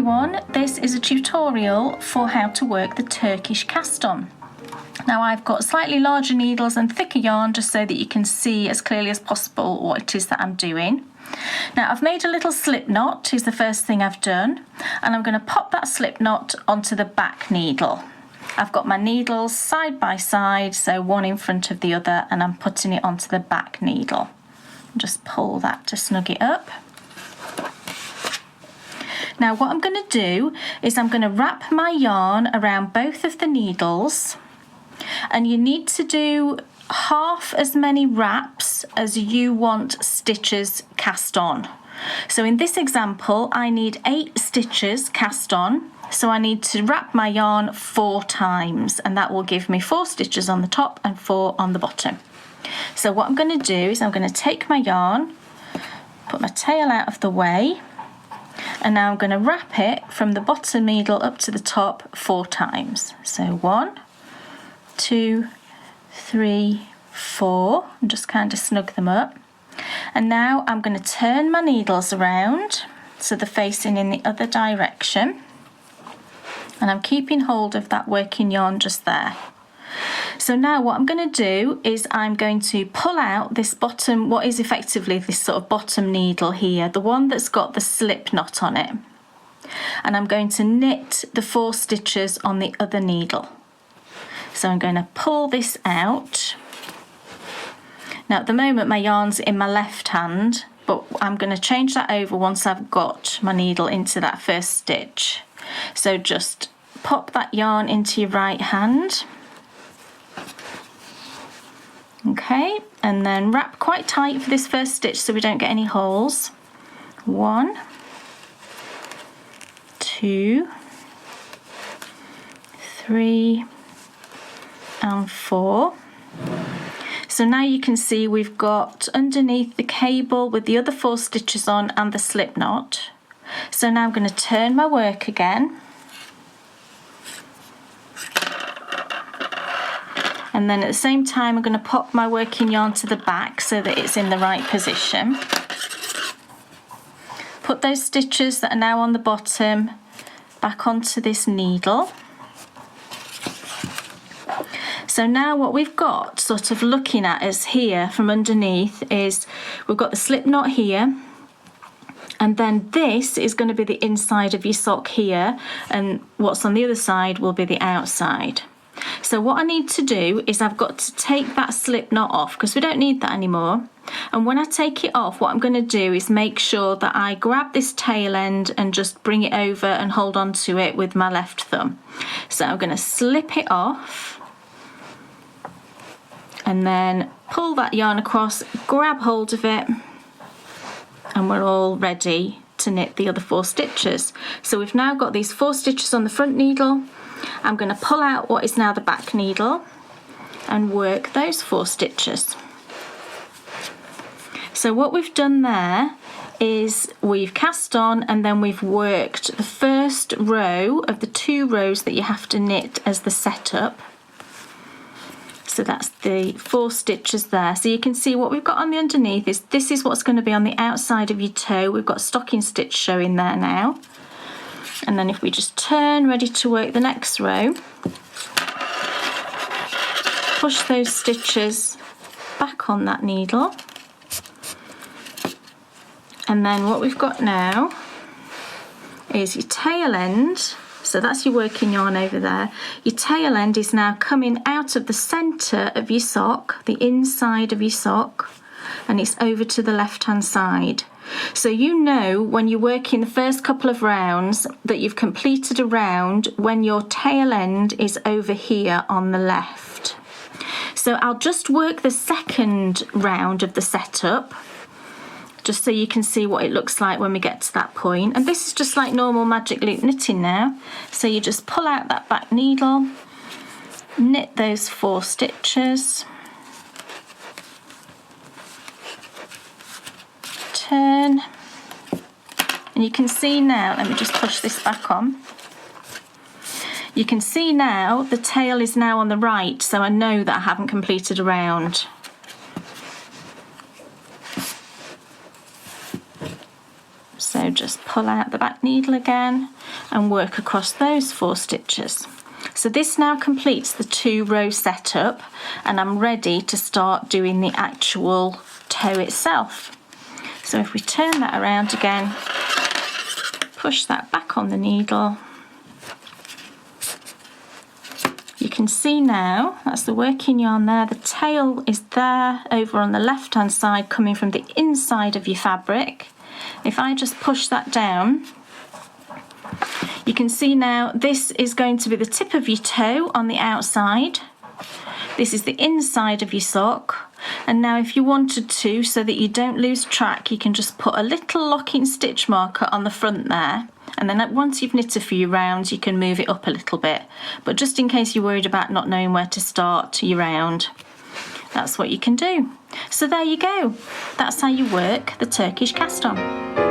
everyone, this is a tutorial for how to work the Turkish cast on. Now I've got slightly larger needles and thicker yarn just so that you can see as clearly as possible what it is that I'm doing. Now I've made a little slip knot, is the first thing I've done, and I'm going to pop that slip knot onto the back needle. I've got my needles side by side, so one in front of the other, and I'm putting it onto the back needle. Just pull that to snug it up. Now what I'm going to do is I'm going to wrap my yarn around both of the needles, and you need to do half as many wraps as you want stitches cast on. So in this example I need 8 stitches cast on, so I need to wrap my yarn 4 times, and that will give me 4 stitches on the top and 4 on the bottom. So what I'm going to do is I'm going to take my yarn, put my tail out of the way, and now I'm going to wrap it from the bottom needle up to the top 4 times. So 1, 2, 3, 4, and just kind of snug them up. And now I'm going to turn my needles around so they're facing in the other direction, and I'm keeping hold of that working yarn just there. So now what I'm going to do is I'm going to pull out this bottom, what is effectively this sort of bottom needle here, the one that's got the slip knot on it, and I'm going to knit the 4 stitches on the other needle. So I'm going to pull this out. Now at the moment my yarn's in my left hand, but I'm going to change that over once I've got my needle into that first stitch. So just pop that yarn into your right hand. Okay, and then wrap quite tight for this first stitch so we don't get any holes. 1, 2, 3, and 4. So now you can see we've got underneath the cable with the other 4 stitches on and the slip knot. So now I'm going to turn my work again, and then at the same time I'm going to pop my working yarn to the back so that it's in the right position. Put those stitches that are now on the bottom back onto this needle. So now what we've got sort of looking at us here from underneath is we've got the slip knot here, and then this is going to be the inside of your sock here, and what's on the other side will be the outside. So what I need to do is I've got to take that slip knot off because we don't need that anymore. And when I take it off, what I'm going to do is make sure that I grab this tail end and just bring it over and hold on to it with my left thumb. So I'm going to slip it off and then pull that yarn across, grab hold of it, and we're all ready to knit the other 4 stitches. So we've now got these 4 stitches on the front needle. I'm going to pull out what is now the back needle and work those 4 stitches. So what we've done there is we've cast on and then we've worked the first row of the 2 rows that you have to knit as the setup. So that's the 4 stitches there. So you can see what we've got on the underneath is this is what's going to be on the outside of your toe. We've got stocking stitch showing there now. And then if we just turn, ready to work the next row, push those stitches back on that needle. And then what we've got now is your tail end. So that's your working yarn over there. Your tail end is now coming out of the centre of your sock, the inside of your sock, and it's over to the left hand side. So you know when you're working the first couple of rounds that you've completed a round when your tail end is over here on the left. So I'll just work the second round of the setup just so you can see what it looks like when we get to that point. And this is just like normal magic loop knitting now. So you just pull out that back needle, knit those 4 stitches, turn, and you can see now, let me just push this back on. You can see now the tail is now on the right, so I know that I haven't completed a round. So just pull out the back needle again, and work across those 4 stitches. So this now completes the 2-row setup, and I'm ready to start doing the actual toe itself. So if we turn that around again, push that back on the needle, you can see now, that's the working yarn there, the tail is there over on the left hand side coming from the inside of your fabric. If I just push that down, you can see now this is going to be the tip of your toe on the outside. This is the inside of your sock. And now if you wanted to, so that you don't lose track, you can just put a little locking stitch marker on the front there. And then once you've knit a few rounds, you can move it up a little bit. But just in case you're worried about not knowing where to start your round, that's what you can do. So there you go. That's how you work the Turkish cast on.